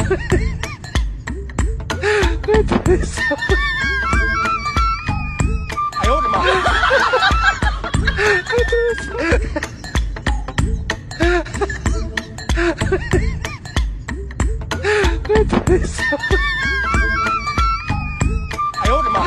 哎呦我的妈！哎呦我的妈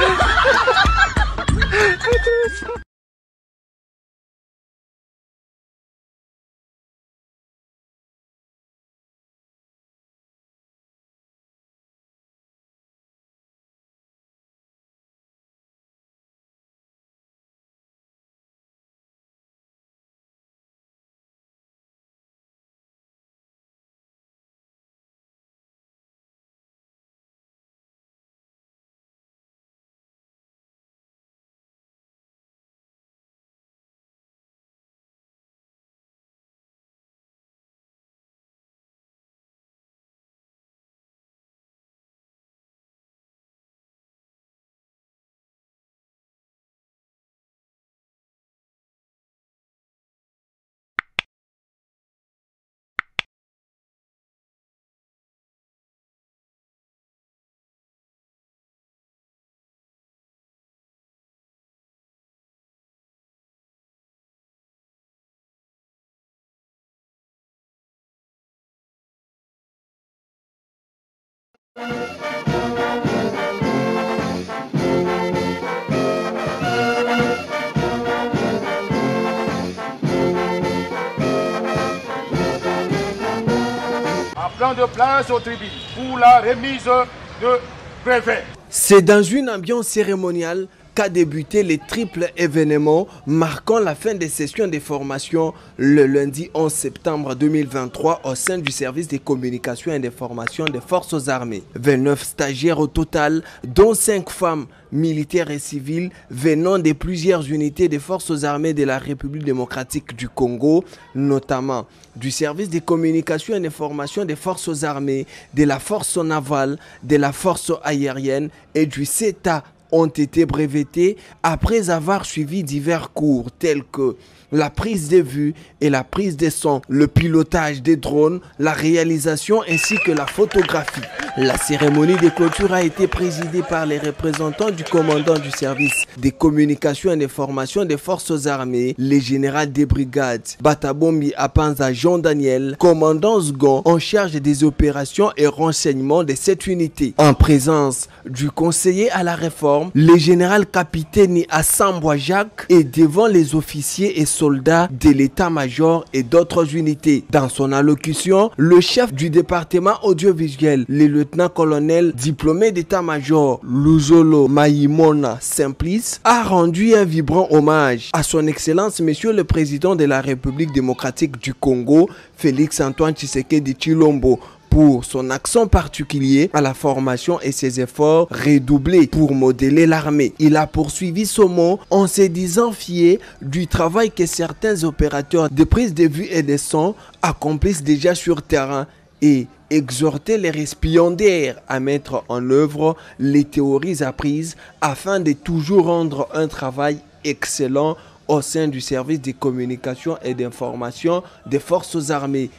！De place aux tribunes pour la remise de brevets. C'est dans une ambiance cérémoniale qu'a débuté le triple événement marquant la fin des sessions de formation le lundi 11 septembre 2023 au sein du service des communications et des formations des forces armées. 29 stagiaires au total, dont 5 femmes militaires et civiles venant de plusieurs unités des forces armées de la République démocratique du Congo, notamment du service des communications et des formations des forces armées, de la force navale, de la force aérienne et du CETA ont été brevetés après avoir suivi divers cours tels que la prise de vue et la prise de son, le pilotage des drones, la réalisation ainsi que la photographie. La cérémonie de clôture a été présidée par les représentants du commandant du service des communications et des formations des forces armées, le général des brigades Batabombi Apanza Jean Daniel, commandant second en charge des opérations et renseignements de cette unité. En présence du conseiller à la réforme, le général capitaine Assambwa Jacques et devant les officiers et soldats de l'état-major et d'autres unités. Dans son allocution, le chef du département audiovisuel, le lieutenant-colonel diplômé d'état-major Luzolo Maïmona Simplice, a rendu un vibrant hommage à son excellence monsieur le président de la République démocratique du Congo, Félix Antoine Tshisekedi Tshilombo, pour son accent particulier à la formation et ses efforts redoublés pour modeler l'armée. Il a poursuivi son mot en se disant fier du travail que certains opérateurs de prise de vue et de son accomplissent déjà sur terrain et exhorter les récipiendaires à mettre en œuvre les théories apprises afin de toujours rendre un travail excellent au sein du service de communication et d'information des forces armées.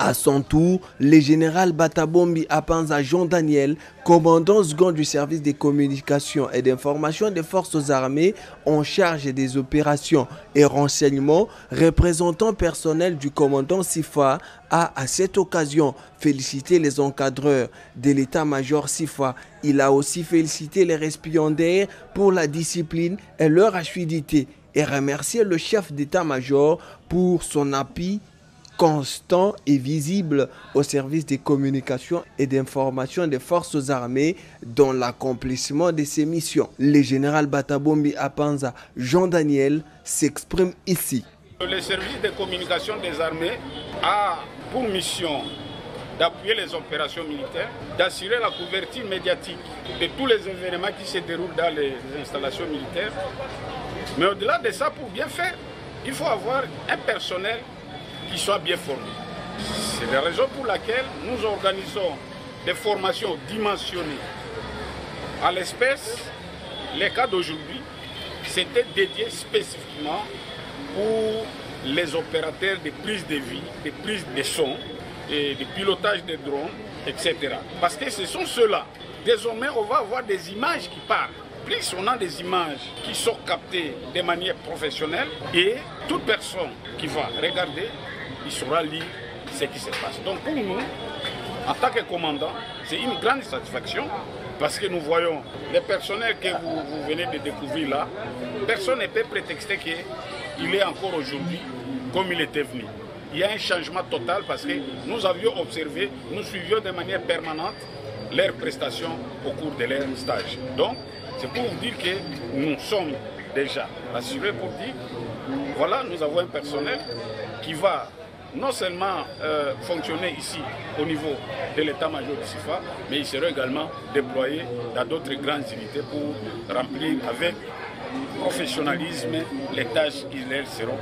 À son tour, le général Batabombi Apanza Jean Daniel, commandant second du service des communications et d'information des forces armées en charge des opérations et renseignements, représentant personnel du commandant SIFA, a à cette occasion félicité les encadreurs de l'état-major SIFA. Il a aussi félicité les récipiendaires pour la discipline et leur assiduité et remercié le chef d'état-major pour son appui constant et visible au service des communications et d'information des forces armées dans l'accomplissement de ses missions. Le général Batabombi Apanza Jean Daniel s'exprime ici. Le service de communication des armées a pour mission d'appuyer les opérations militaires, d'assurer la couverture médiatique de tous les événements qui se déroulent dans les installations militaires. Mais au-delà de ça, pour bien faire, il faut avoir un personnel qui soit bien formé. C'est la raison pour laquelle nous organisons des formations dimensionnées. À l'espèce, les cas d'aujourd'hui, c'était dédié spécifiquement pour les opérateurs de prise de vie, de prise de son, et de pilotage des drones, etc. Parce que ce sont ceux-là. Désormais, on va avoir des images qui parlent. Plus on a des images qui sont captées de manière professionnelle et toute personne qui va regarder, il saura lire ce qui se passe. Donc pour nous, en tant que commandant, c'est une grande satisfaction parce que nous voyons les personnels que vous venez de découvrir là, personne ne peut prétexter qu'il est encore aujourd'hui comme il était venu. Il y a un changement total parce que nous avions observé, nous suivions de manière permanente leurs prestations au cours de leur stage. Donc, c'est pour vous dire que nous sommes déjà rassurés pour dire, voilà, nous avons un personnel qui va non seulement fonctionner ici au niveau de l'état-major du CIFA, mais il sera également déployé dans d'autres grandes unités pour remplir avec professionnalisme les tâches qui leur seront